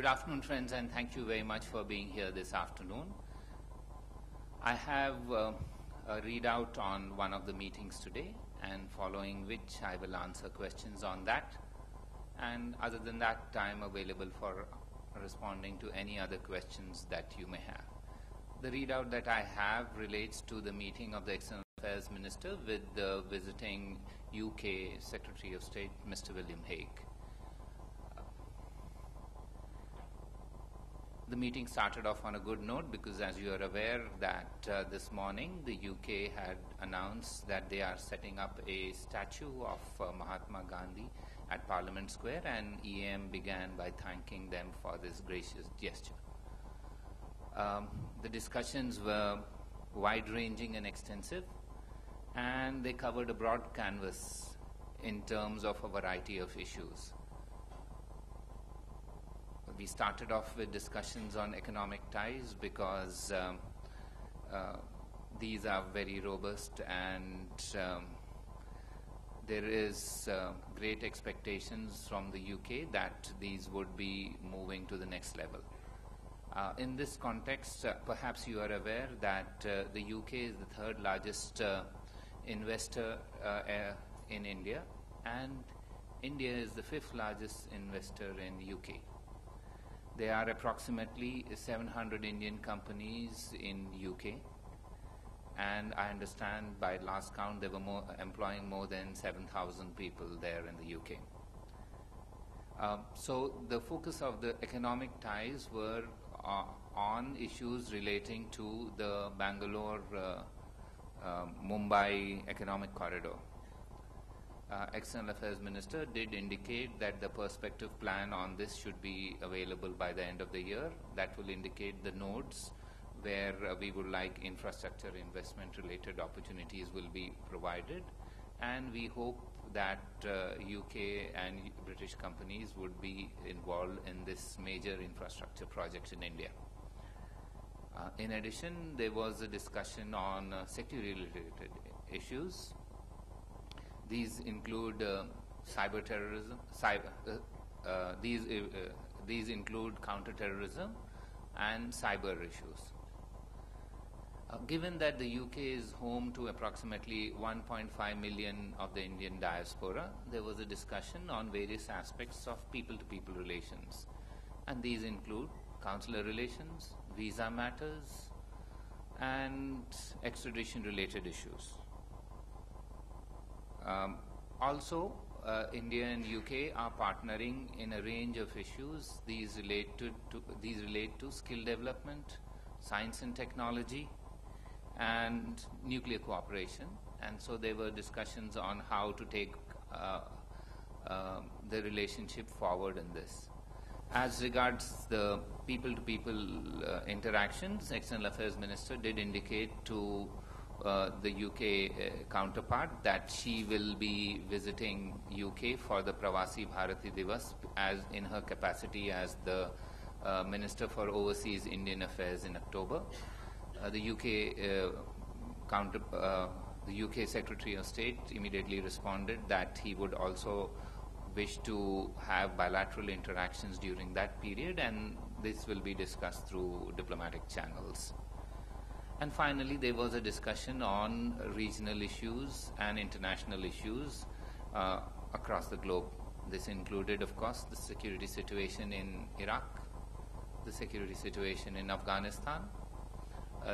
Good afternoon, friends, and thank you very much for being here this afternoon. I have a readout on one of the meetings today, and following which I will answer questions on that. And other than that, I am available for responding to any other questions that you may have. The readout that I have relates to the meeting of the External Affairs Minister with the visiting UK Secretary of State, Mr. William Hague. The meeting started off on a good note because, as you are aware, that this morning the UK had announced that they are setting up a statue of Mahatma Gandhi at Parliament Square, and EAM began by thanking them for this gracious gesture. The discussions were wide-ranging and extensive, and they covered a broad canvas in terms of a variety of issues. We started off with discussions on economic ties because these are very robust, and there is great expectations from the UK that these would be moving to the next level. In this context, perhaps you are aware that the UK is the third largest investor in India, and India is the fifth largest investor in the UK. There are approximately 700 Indian companies in UK, and I understand by last count they were employing more than 7,000 people there in the UK. So the focus of the economic ties were on issues relating to the Bangalore-Mumbai economic corridor. External Affairs Minister did indicate that the perspective plan on this should be available by the end of the year. That will indicate the nodes where we would like infrastructure investment related opportunities will be provided, and we hope that UK and British companies would be involved in this major infrastructure project in India. In addition, there was a discussion on security related issues. These include cyber terrorism. These include counterterrorism and cyber issues. Given that the UK is home to approximately 1.5 million of the Indian diaspora, there was a discussion on various aspects of people-to-people relations, and these include consular relations, visa matters, and extradition-related issues. India and UK are partnering in a range of issues. These relate to skill development, science and technology, and nuclear cooperation. And so there were discussions on how to take the relationship forward in this. As regards the people-to-people interactions, External Affairs Minister did indicate to the UK counterpart that she will be visiting UK for the Pravasi Bharati Divas as in her capacity as the Minister for Overseas Indian Affairs in October. The UK Secretary of State immediately responded that he would also wish to have bilateral interactions during that period, and this will be discussed through diplomatic channels. And finally, there was a discussion on regional issues and international issues across the globe. This included, of course, the security situation in Iraq, the security situation in Afghanistan,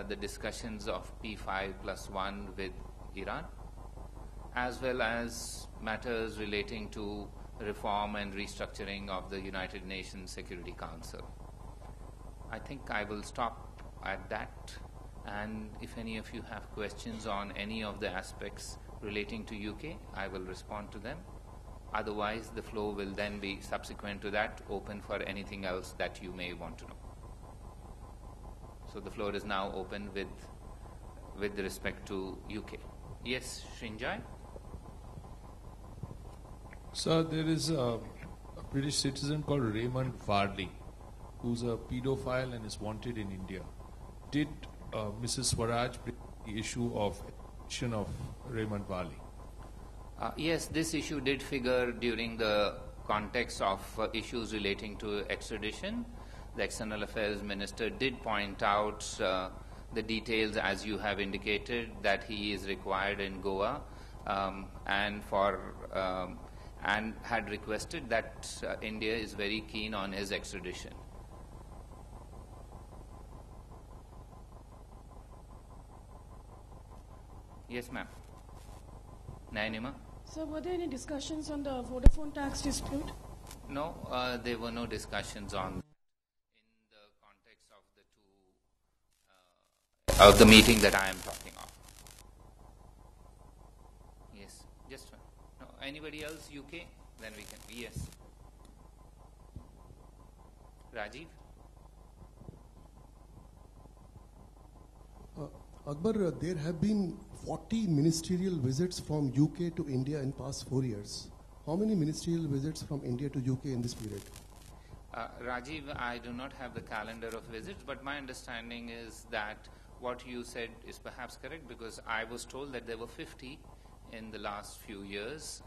the discussions of P5+1 with Iran, as well as matters relating to reform and restructuring of the United Nations Security Council. I think I will stop at that. And if any of you have questions on any of the aspects relating to UK, I will respond to them. Otherwise, the floor will then be, subsequent to that, open for anything else that you may want to know. So the floor is now open with respect to UK. Yes, Srinjay? Sir, there is a British citizen called Raymond Varley, who's a pedophile and is wanted in India. Did Mrs. Swaraj bring the issue of extradition of Raymond Varley? Yes, this issue did figure during the context of issues relating to extradition. the External Affairs Minister did point out the details, as you have indicated, that he is required in Goa, and had requested that India is very keen on his extradition. Yes, ma'am. Nayanima? Sir, were there any discussions on the Vodafone tax dispute? No, there were no discussions on in the context of the two of the meeting that I am talking of. Yes, just one. No, anybody else? UK? Then we can. Yes. Rajiv? Akbar, there have been 40 ministerial visits from UK to India in past 4 years. How many ministerial visits from India to UK in this period? Rajiv, I do not have the calendar of visits, but my understanding is that what you said is perhaps correct, because I was told that there were 50 in the last few years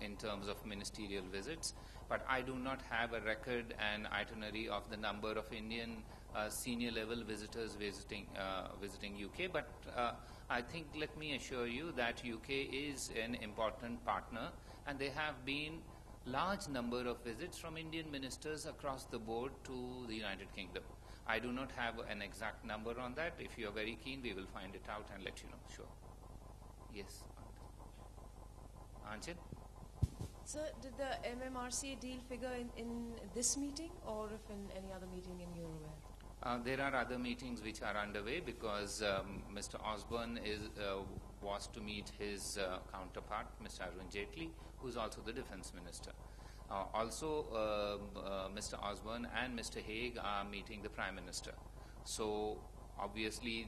in terms of ministerial visits, but I do not have a record and itinerary of the number of Indian senior level visitors visiting UK, but I think, let me assure you that UK is an important partner, and there have been large number of visits from Indian ministers across the board to the United Kingdom. I do not have an exact number on that. If you are very keen, we will find it out and let you know. Sure. Yes. Anchal? Sir, did the MMRC deal figure in this meeting, or if in any other meeting in you're aware? There are other meetings which are underway, because Mr. Osborne was to meet his counterpart, Mr. Arun Jaitley, who is also the Defence Minister. Mr. Osborne and Mr. Hague are meeting the Prime Minister. So obviously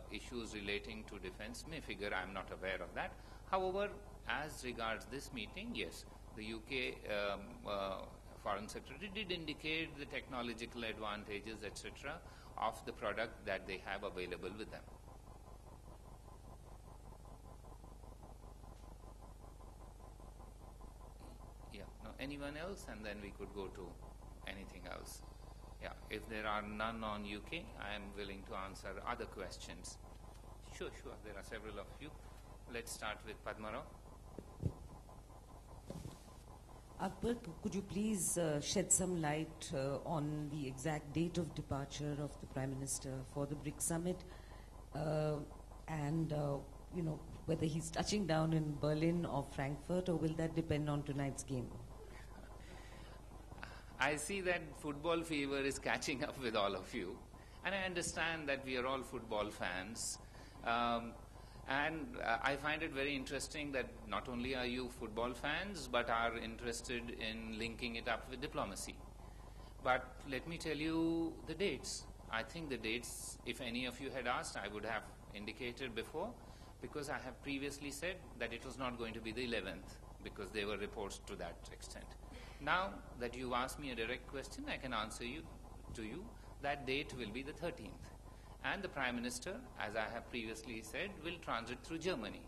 issues relating to defence may figure. I am not aware of that. However, as regards this meeting, yes, the UK Foreign Secretary did indicate the technological advantages, etc., of the product that they have available with them. Yeah. No, anyone else? And then we could go to anything else. Yeah. If there are none on UK, I am willing to answer other questions. Sure. There are several of you. Let's start with Padmarao. Akbar, could you please shed some light on the exact date of departure of the Prime Minister for the BRICS Summit, and whether he's touching down in Berlin or Frankfurt, or will that depend on tonight's game? I see that football fever is catching up with all of you, and I understand that we are all football fans. And I find it very interesting that not only are you football fans, but are interested in linking it up with diplomacy. But let me tell you the dates. I think the dates, if any of you had asked, I would have indicated before, because I have previously said that it was not going to be the 11th, because there were reports to that extent. Now that you've asked me a direct question, I can answer you that date will be the 13th. And the Prime Minister, as I have previously said, will transit through Germany.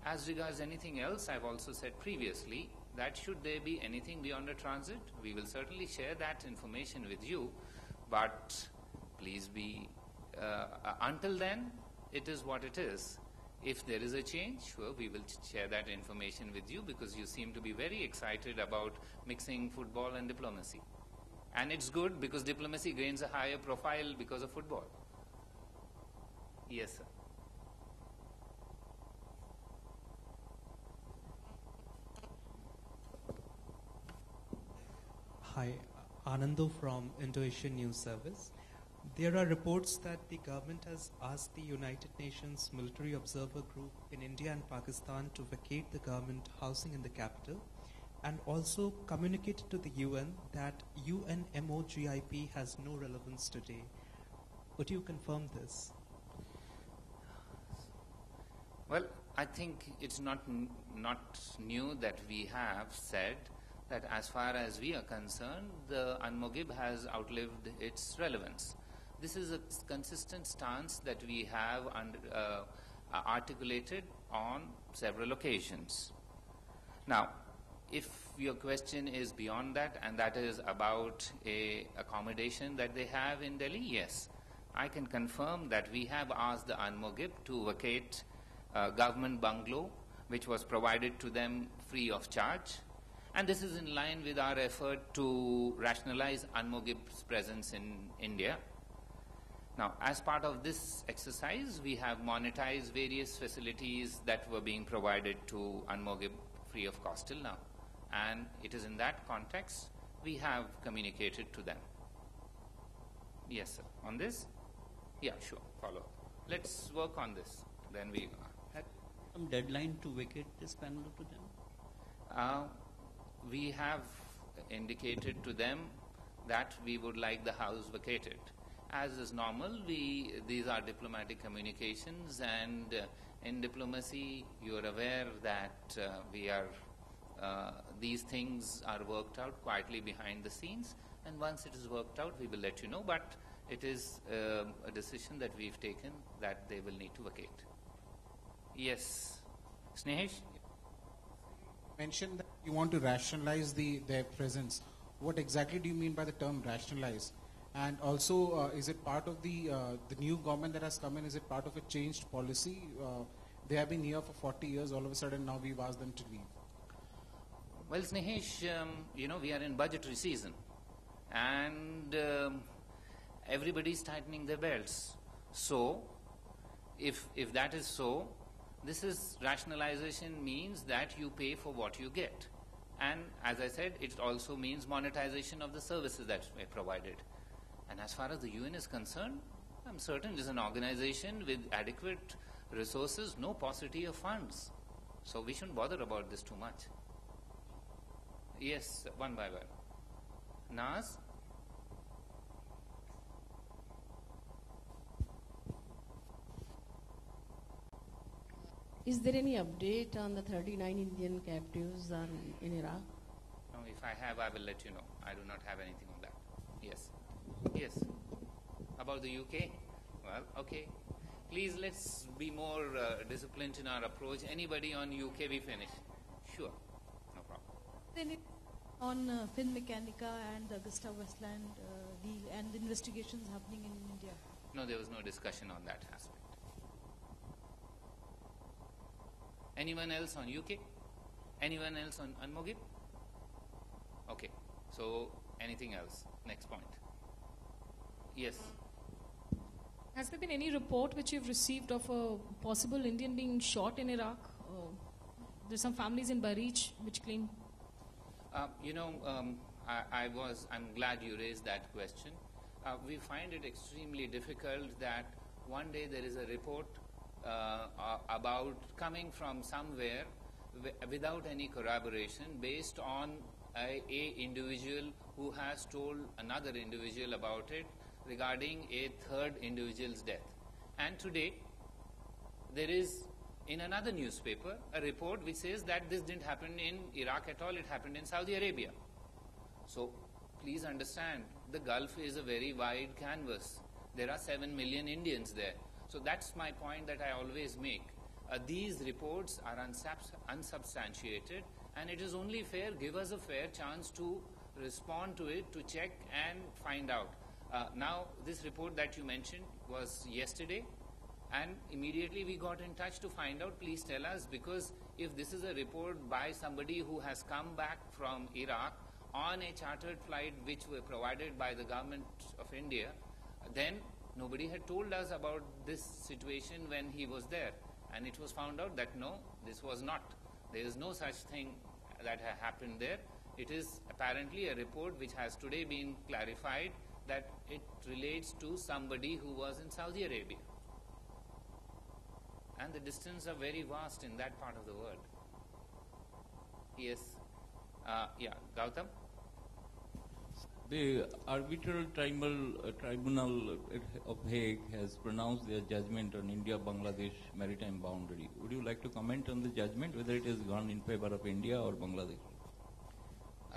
As regards anything else, I've also said previously that should there be anything beyond a transit, we will certainly share that information with you, but please be, until then, it is what it is. If there is a change, sure, we will share that information with you, because you seem to be very excited about mixing football and diplomacy. And it's good, because diplomacy gains a higher profile because of football. Yes, sir. Hi, Anando from Indo-Asian News Service. There are reports that the government has asked the United Nations Military Observer Group in India and Pakistan to vacate the government housing in the capital, and also communicated to the UN that UNMOGIP has no relevance today. Would you confirm this? Well, I think it's not new that we have said that as far as we are concerned, the UNMOGIP has outlived its relevance. This is a consistent stance that we have articulated on several occasions. Now, if your question is beyond that, and that is about a accommodation that they have in Delhi, yes. I can confirm that we have asked the Unmogib to vacate government bungalow, which was provided to them free of charge. And this is in line with our effort to rationalize Unmogib's presence in India. Now, as part of this exercise, we have monetized various facilities that were being provided to Unmogib free of cost till now. And it is in that context we have communicated to them. Yes, sir. On this? Yeah, sure. Follow. Let's work on this. Then we... Have some deadline to vacate this panel to them? We have indicated to them that we would like the house vacated. As is normal, these are diplomatic communications, and in diplomacy, you are aware that these things are worked out quietly behind the scenes, and once it is worked out, we will let you know. But it is a decision that we've taken that they will need to vacate. Yes, Snehesh? Mentioned that you want to rationalize their presence. What exactly do you mean by the term rationalize? And also, is it part of the new government that has come in? Is it part of a changed policy? They have been here for 40 years. All of a sudden, now we've asked them to leave. Well, Snehesh, we are in budgetary season, and everybody's tightening their belts. So, if that is so, this is rationalization means that you pay for what you get. And as I said, it also means monetization of the services that were provided. And as far as the UN is concerned, I'm certain it is an organization with adequate resources, no paucity of funds. So we shouldn't bother about this too much. Yes, one by one. Naz? Is there any update on the 39 Indian captives in Iraq? No, if I have, I will let you know. I do not have anything on that. Yes. Yes. About the UK? Well, okay. Please, let's be more disciplined in our approach. Anybody on UK, we finish. Sure. No problem. Then on Finmeccanica and the Augusta Westland deal and the investigations happening in India? No, there was no discussion on that aspect. Anyone else on UK? Anyone else on Unmogib? Okay. So, anything else? Next point. Yes. Has there been any report which you've received of a possible Indian being shot in Iraq? There's some families in Barich which claim. I'm glad you raised that question. We find it extremely difficult that one day there is a report about coming from somewhere without any corroboration based on a individual who has told another individual about it regarding a third individual's death. And today there is in another newspaper a report which says that this didn't happen in Iraq at all, it happened in Saudi Arabia. So please understand, the Gulf is a very wide canvas. There are 7 million Indians there. So that's my point that I always make. These reports are unsubstantiated, and it is only fair, give us a fair chance to respond to it, to check and find out. Now, this report that you mentioned was yesterday, and immediately we got in touch to find out, please tell us, because if this is a report by somebody who has come back from Iraq on a chartered flight which were provided by the government of India, then nobody had told us about this situation when he was there. And it was found out that no, this was not. There is no such thing that had happened there. It is apparently a report which has today been clarified that it relates to somebody who was in Saudi Arabia. And the distances are very vast in that part of the world. Yes. Yeah, Gautam? The arbitral tribunal of Hague has pronounced their judgment on India-Bangladesh maritime boundary. Would you like to comment on the judgment, whether it has gone in favor of India or Bangladesh?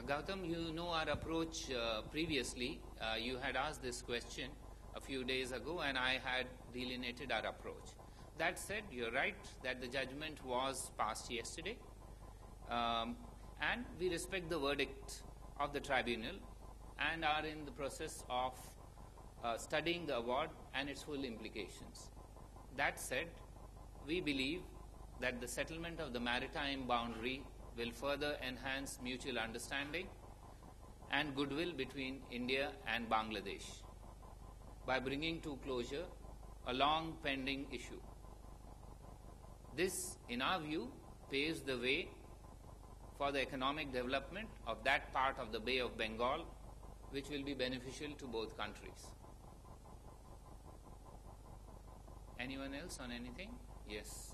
Gautam, you know our approach previously. You had asked this question a few days ago, and I had delineated our approach. That said, you're right that the judgment was passed yesterday. And we respect the verdict of the tribunal and are in the process of studying the award and its full implications. That said, we believe that the settlement of the maritime boundary will further enhance mutual understanding and goodwill between India and Bangladesh by bringing to closure a long pending issue. This, in our view, paves the way for the economic development of that part of the Bay of Bengal, which will be beneficial to both countries. Anyone else on anything? Yes.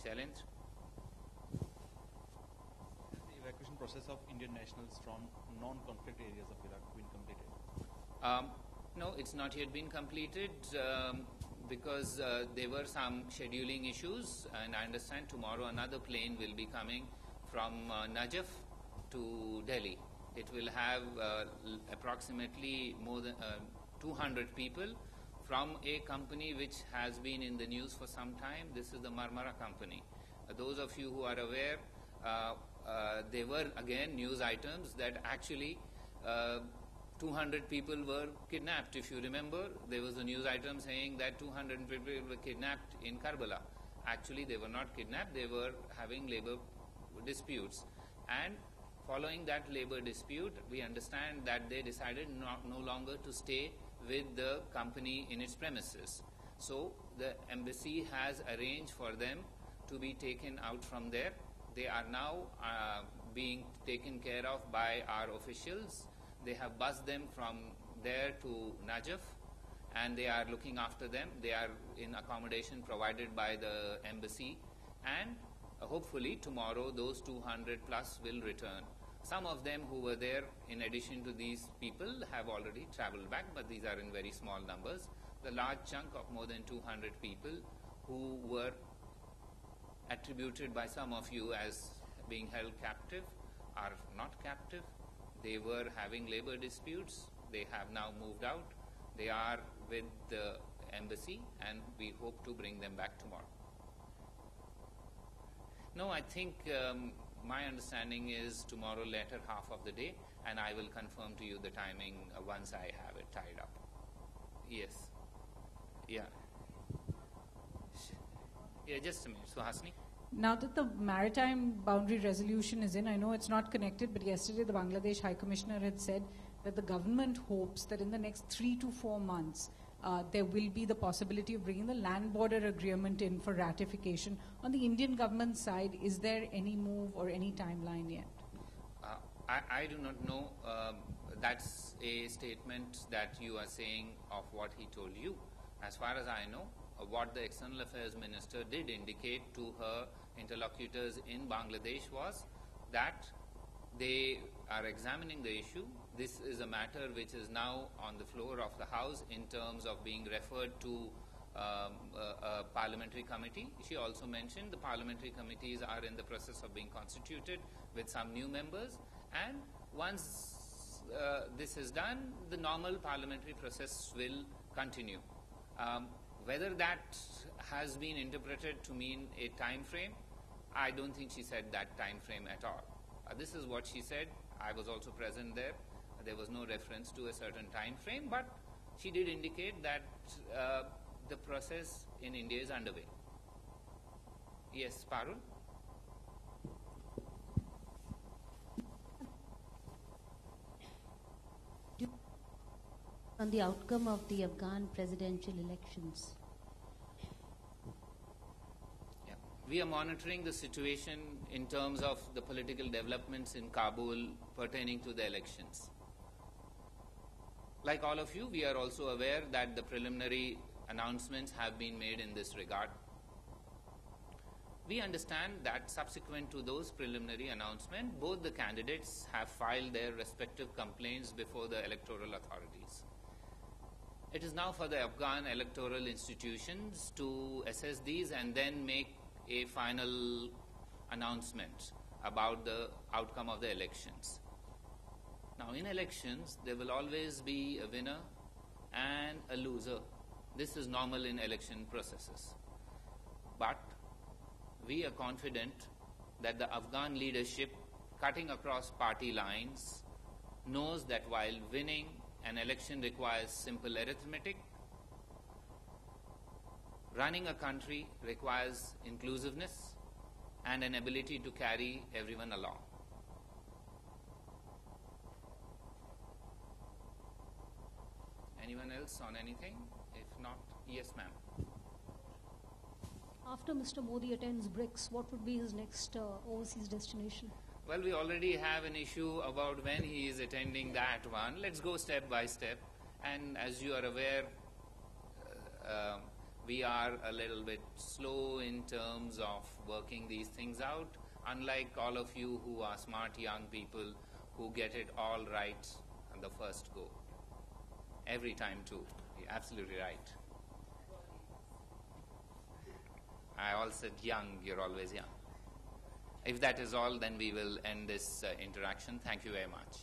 Shailendra? The evacuation process of Indian nationals from non-conflict areas of Iraq been completed? No, it's not yet been completed because there were some scheduling issues, and I understand tomorrow another plane will be coming from Najaf to Delhi. It will have approximately more than 200 people from a company which has been in the news for some time. This is the Marmara company. Those of you who are aware, there were again news items that actually 200 people were kidnapped. If you remember, there was a news item saying that 200 people were kidnapped in Karbala. Actually, they were not kidnapped. They were having labor disputes. And following that labor dispute, we understand that they decided no longer to stay with the company in its premises. So the embassy has arranged for them to be taken out from there. They are now being taken care of by our officials. They have bussed them from there to Najaf, and they are looking after them. They are in accommodation provided by the embassy, and hopefully tomorrow those 200 plus will return. Some of them who were there in addition to these people have already traveled back, but these are in very small numbers. The large chunk of more than 200 people who were attributed by some of you as being held captive are not captive. They were having labor disputes. They have now moved out. They are with the embassy, and we hope to bring them back tomorrow. No, I think my understanding is tomorrow later half of the day, and I will confirm to you the timing once I have it tied up. Yes. Yeah. Yeah, just a minute. Suhasini? Now that the maritime boundary resolution is in, I know it's not connected, but yesterday the Bangladesh High Commissioner had said that the government hopes that in the next 3 to 4 months, there will be the possibility of bringing the land border agreement in for ratification. On the Indian government side, is there any move or any timeline yet? I do not know. That's a statement that you are saying of what he told you. As far as I know, what the External Affairs Minister did indicate to her interlocutors in Bangladesh was that they are examining the issue. This is a matter which is now on the floor of the House in terms of being referred to a parliamentary committee. She also mentioned the parliamentary committees are in the process of being constituted with some new members, and once this is done, the normal parliamentary process will continue. Whether that has been interpreted to mean a time frame, I don't think she said that time frame at all. This is what she said. I was also present there. There was no reference to a certain time frame, but she did indicate that the process in India is underway. Yes, Parul? On the outcome of the Afghan presidential elections. Yeah. We are monitoring the situation in terms of the political developments in Kabul pertaining to the elections. Like all of you, we are also aware that the preliminary announcements have been made in this regard. We understand that subsequent to those preliminary announcements, both the candidates have filed their respective complaints before the electoral authorities. It is now for the Afghan electoral institutions to assess these and then make a final announcement about the outcome of the elections. Now, in elections, there will always be a winner and a loser. This is normal in election processes. But we are confident that the Afghan leadership cutting across party lines, knows that while winning an election requires simple arithmetic, running a country requires inclusiveness and an ability to carry everyone along. Anyone else on anything? If not, yes, ma'am. After Mr. Modi attends BRICS, what would be his next overseas destination? Well, we already have an issue about when he is attending that one. Let's go step by step. And as you are aware, we are a little bit slow in terms of working these things out, unlike all of you who are smart young people who get it all right on the first go. Every time too. You're absolutely right. I all said young, you're always young. If that is all, then we will end this interaction. Thank you very much.